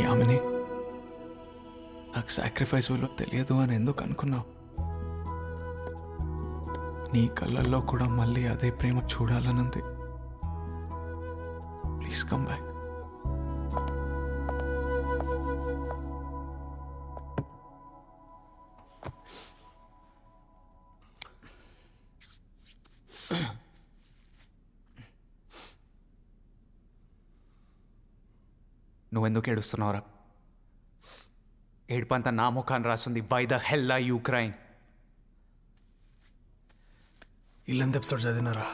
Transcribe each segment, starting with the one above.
యామిని, నాకు సాక్రిఫైస్ విలువ తెలియదు అని ఎందుకు అనుకున్నావు? నీ కళ్ళల్లో కూడా మళ్ళీ అదే ప్రేమ చూడాలనుంది. Please come back. నువ్వెందుకు ఏడుస్తున్నావురా? ఏడుపంతా నా ముఖాన్ని రాస్తుంది. Why the hell are you crying? ఇల్లంత ఎపిసోడ్ చదివినారా?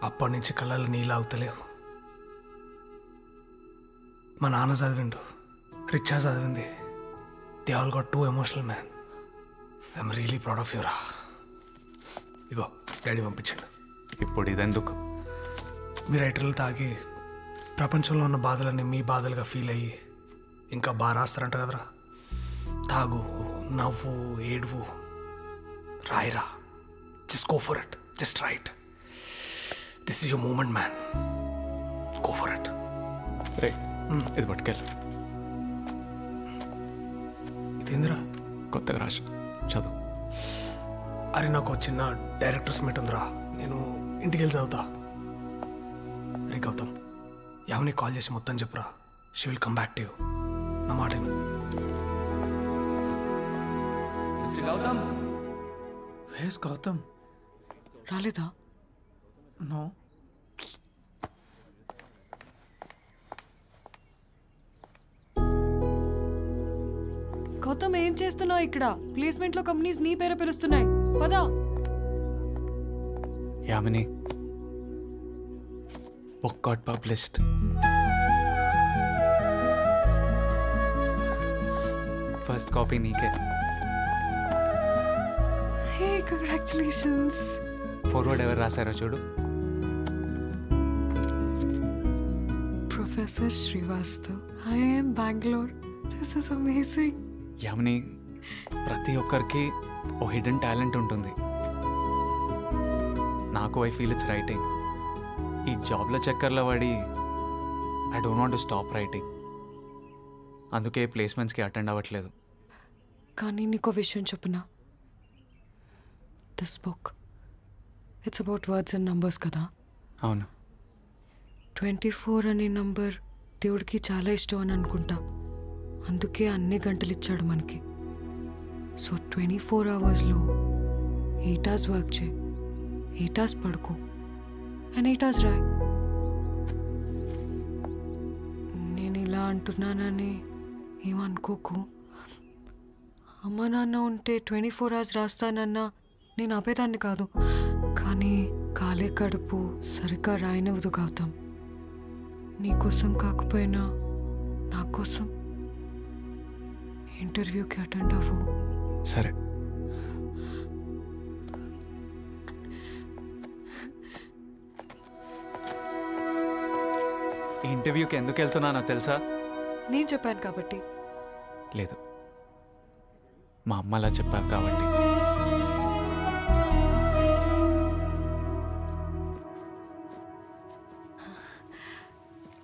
అప్పటి నుంచి కళ్ళల్లో నీళ్ళు ఆగుతలేవు. మా నాన్న చదివిండు, రిచా చదివింది. They all got too emotional man. I'm really proud of యూరా. ఇగో డాడీ పంపించండు. ఇప్పుడు ఇదెందుకు? మీ రైటర్లు తాగి ప్రపంచంలో ఉన్న బాధలన్నీ మీ బాధలుగా ఫీల్ అయ్యి ఇంకా బాగా రాస్తారంట కదరా. తాగు, నవ్వు, ఏడువు, రాయిరా. Just go for it. Just write. This is your moment man. Go for it. రే, ఇది పట్టుకెళ్ళి. ఇదేందిరా? కొత్తగా రాసు, చదువు. అరే, నాకు చిన్న డైరెక్టర్స్ మీట్ ఉందిరా, నేను ఇంటికి వెళ్ళి చదువుతా. రే గౌతమ్, యామిని కాల్ చేసి మొత్తం చెప్పురా. She will come back to you. నా మాట గౌతమ్. వేస్ గౌతమ్ రాలేదా? నో. గౌతమ్, ఏం చేస్తున్నావు ఇక్కడ? ప్లేస్మెంట్ లో కంపెనీస్ నీ పేరు పిలుస్తున్నాయి. పదా. Yamini, book got published. First copy నీకే. Hey, congratulations. ఫార్వర్డ్ ఎవరు రాశారో చూడు. Professor Srivastav, IIM Bengaluru. This is amazing. Yamini, ప్రతి ఒక్కరికి ఓ హిడెన్ టాలెంట్ ఉంటుంది. నాకు ఐ ఫీల్ ఇట్స్ రైటింగ్. ఈ జాబ్లో చక్కర్లో పడి I don't want to stop writing. అందుకే ప్లేస్మెంట్స్కి అటెండ్ అవ్వట్లేదు. కానీ నీకో విషయం చెప్పునా? This book, it's about words and numbers కదా. అవును. 24 అనే నంబర్ దేవుడికి చాలా ఇష్టం అని అనుకుంటా. అందుకే అన్ని గంటలు ఇచ్చాడు మనకి. సో 24 అవర్స్లో 8 hours వర్క్ చేయి, 8 hours పడుకో, అండ్ 8 hours రాయ్. నేను ఇలా అంటున్నానని ఏమనుకోకు. అమ్మ నాన్న ఉంటే 24 hours రాస్తానన్నా నేను ఆపేదాన్ని కాదు. కానీ కాలే కడుపు సరిగ్గా రాయనివ్వదు గౌతమ్. నీకోసం కాకపోయినా నా కోసం ఇంటర్వ్యూకి అటెండ్ అవ్వు. సరే. ఈ ఇంటర్వ్యూకి ఎందుకు వెళ్తున్నానో తెలుసా? నేను చెప్పాను కాబట్టి. లేదు, మా అమ్మ అలా చెప్పారు కాబట్టి.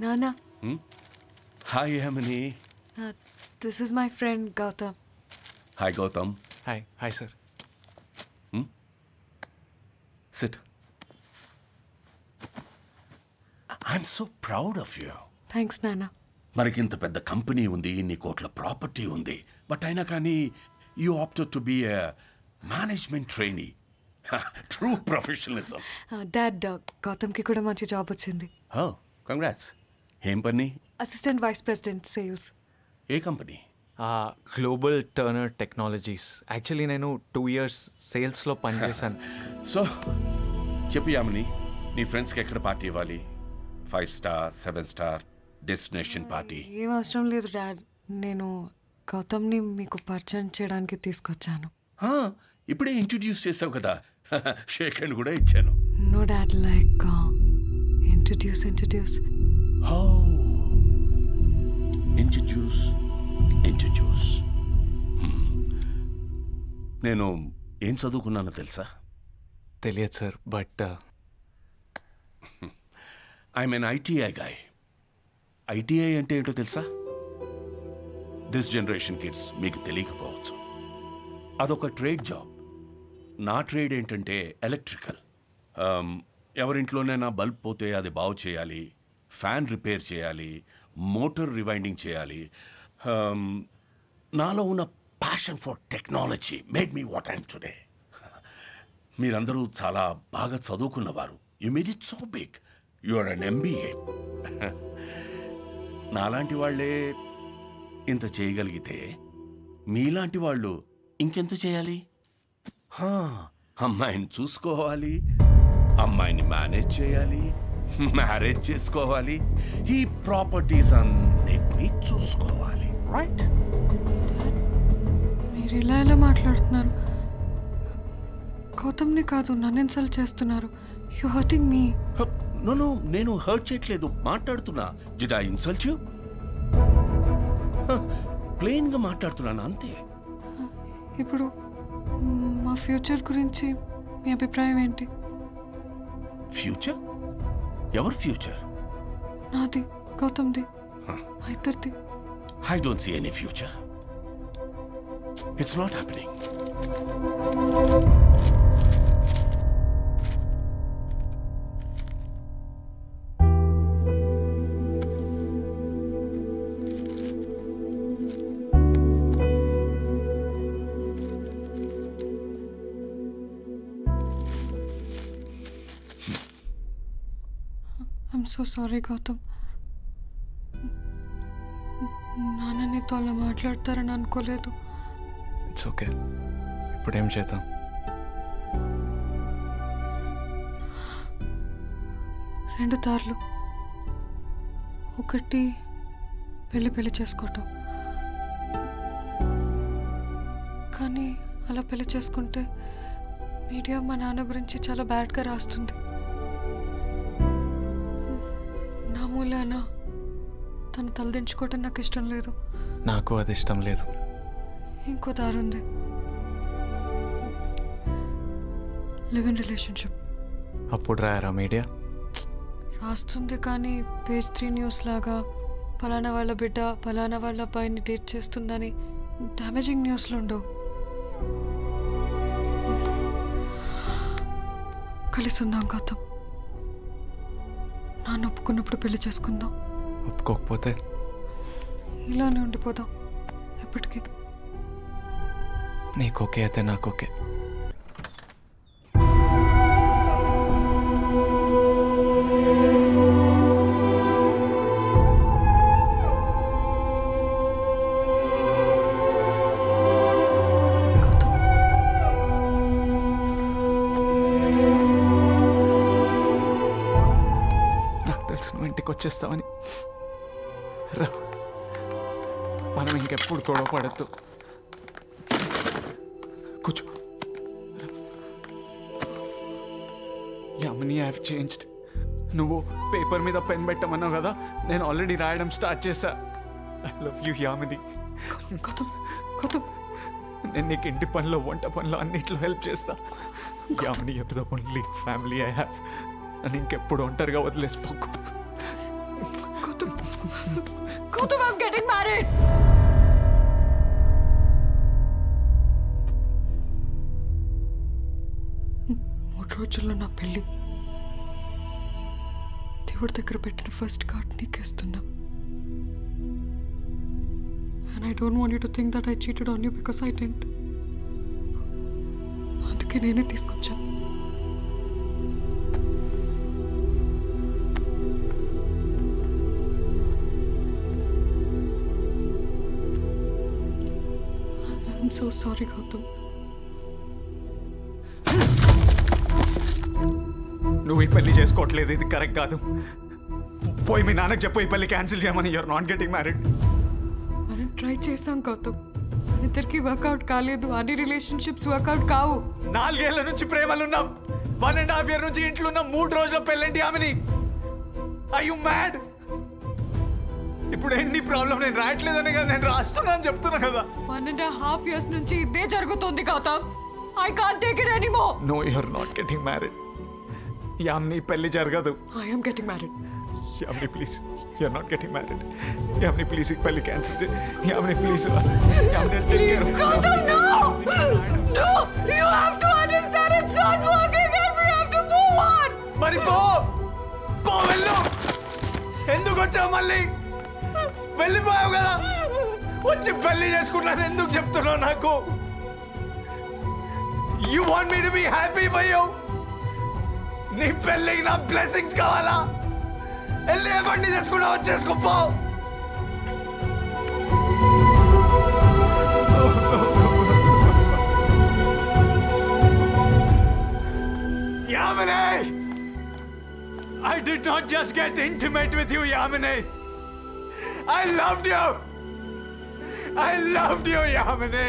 నానా. Hi Yamini. This is my friend Gautam. Hi Gautam. Hi. Hi sir. Sit. I'm so proud of you. Thanks నానా. మనకింత పెద్ద కంపెనీ ఉంది, ఇన్ని కోట్ల ప్రాపర్టీ ఉంది, బట్ అయినా కానీ you opted to be a management trainee. True professionalism. Dad, గౌతమ్కి కూడా మంచి జాబ్ వచ్చింది. కంగ్రాట్స్. ఏం పని? Assistant vice president sales. ఏ company? Global Turner Technologies. Actually నేను 2 years సేల్స్లో పనిచేశాను. సో చెప్పు యామిని, నీ ఫ్రెండ్స్కి ఎక్కడ పార్టీ ఇవ్వాలి? 5 star, 7 star డెస్టినేషన్ పార్టీ? ఏం అవసరం లేదు డాడ్. నేను గౌతమ్ని మీకు పరిచయం చేయడానికి తీసుకొచ్చాను. ఇప్పుడే ఇంట్రడ్యూస్ చేసావు కదా, షేక్ హ్యాండ్ కూడా ఇచ్చాను. No dad, like introduce. Introduce. నేను ఏం చదువుకున్నానో తెలుసా? తెలియదు sir, but I'm an ITI guy. ITI అంటే ఏంటో తెలుసా? దిస్ జనరేషన్ కిడ్స్ మీకు తెలియకపోవచ్చు. అదొక ట్రేడ్ జాబ్. నా ట్రేడ్ ఏంటంటే ఎలక్ట్రికల్. ఎవరింట్లోనైనా బల్బ్ పోతే అది బాగు చేయాలి, ఫ్యాన్ రిపేర్ చేయాలి, మోటార్ రివైండింగ్ చేయాలి. నాలో ఉన్న passion for technology made me what I'm today. మీరందరూ చాలా బాగా చదువుకున్నవారు. You made it so big. You are an MBA. నాలాంటి వాళ్లే ఇంత చేయగలిగితే మీలాంటి వాళ్ళు ఇంకెంత చేయాలి? అమ్మాయిని చూసుకోవాలి, అమ్మాయిని మేనేజ్ చేయాలి, మ్యారేజ్ చేసుకోవాలి, ఈ ప్రాపర్టీస్ అన్నిటినీ చూసుకోవాలి. రైట్? మీరు ఇలా ఎలా మాట్లాడుతున్నారు? గౌతమ్ని కాదు, నన్ను ఇన్సల్ట్ చేస్తున్నారు. You hurting me. నో, నేను హర్ట్ చేయట్లేదు, మాట్లాడుతున్నా. Did I insult you? Plain గా మాట్లాడుతున్నాను అంతే. ఇప్పుడు మా ఫ్యూచర్ గురించి మీ అభిప్రాయం ఏంటి? ఫ్యూచర్? ఎవరి ఫ్యూచర్? నాది, గౌతమ్ది, మా ఇద్దరిది. I don't see any future. It's not happening. I'm so sorry, Gautam. నాన్న నీతో అలా మాట్లాడతారని అనుకోలేదు. It's okay. ఇప్పుడేం చేద్దాం? రెండు దారులు. ఒకటి పెళ్లి చేసుకోవటం. కానీ అలా పెళ్లి చేసుకుంటే మీడియా మా నాన్న గురించి చాలా బ్యాడ్గా రాస్తుంది. నా మూలాన తను తలదించుకోవటం నాకు ఇష్టం లేదు. నాకు అది ఇష్టం లేదు. ఇంకో దారి ఉంది. Live in relationship. అప్పుడు రాయరా మీడియా? రాస్తుంది, కానీ పేజ్ 3 న్యూస్ లాగా పలానా వాళ్ళ బిడ్డ పలానా వాళ్ళ అబ్బాయిని డేట్ చేస్తుందని డ్యామేజింగ్ న్యూస్లు ఉండవు. కలిసి ఉందాం గౌతమ్. నాన్న ఒప్పుకున్నప్పుడు పెళ్లి చేసుకుందాం. ఒప్పుకోకపోతే ఇలానే ఉండిపోదాం ఎప్పటికీ. నీకు ఓకే అయితే నాకు ఓకే. నాకు తెలుసు నువ్వు ఇంటికి వచ్చేస్తావని. రా, మనం ఇంకెప్పుడు గొడవ పడద్దు. కూర్చో. Yamini, I have changed. నువ్వు పేపర్ మీద పెన్ పెట్టమన్నావు కదా, నేను ఆల్రెడీ రాయడం స్టార్ట్ చేశా. I love you Yamini. నేను నీకు ఇంటి పనిలో వంట పనిలో అన్నిట్లో హెల్ప్ చేస్తా. Yamini, you are the only family I have. నన్ను ఇంకెప్పుడు ఒంటరిగా వదిలేసిపోకు. Gautam, I'm getting married. మూడు రోజుల్లో నా పెళ్ళి. దేవుడి దగ్గర పెట్టిన ఫస్ట్ కార్డ్ నీకేస్తున్నా. And I don't want you to think that I cheated on you because I didn't. అందుకే నేనే తీసుకొచ్చా. I'm so sorry, Gautam. నువ్వు ఈ పెళ్లి చేసుకోవట్లేదు, ఇది కరెక్ట్ కాదు. పోయి మీ నాన్నకు చెప్పు ఈ పెళ్లి క్యాన్సిల్ చేయమని. You're not getting married. మనం ట్రై చేసాం గౌతమ్, ఇద్దరికి వర్కౌట్ కాలేదు. అన్ని రిలేషన్షిప్స్ వర్కౌట్ కావు. 4 ఏళ్ల నుంచి ప్రేమలున్నాం. 1.5 year నుంచి ఇంట్లో ఉన్న 3 రోజుల పెళ్ళండి ఆమెని. Are you mad? ఇప్పుడు ఎన్ని ప్రాబ్లం. నేను రాయట్లేదని కదా, నేను రాస్తున్నాను చెప్తున్నా కదా. 1.5 years నుంచి ఇదే జరుగుతుంది Gautam. I can't take it anymore. No, you're not getting married. Yamini పెళ్లి జరగదు. I am getting married. Yamini please you're not getting married. Yamini please ఈ పెళ్లి క్యాన్సిల్ చేయి. Yamini please. Yamini take care. Gautam, no! No! You have to understand it's not working and we have to move on! మరి పో వెళ్ళు. ఎందుకు వచ్చావు మళ్ళీ? వెళ్ళిపోయావు కదా, వచ్చి పెళ్లి చేసుకున్నాను ఎందుకు చెప్తున్నావు నాకు? You want me to be happy for you? నీ పెళ్ళికి నా బ్లెస్సింగ్స్ కావాలా? వెళ్ళి ఎవరిని చేసుకున్నా వచ్చేసుకోపో. Yamini! I did not just get intimate with you, Yamini. I loved you. I loved you, Yamini.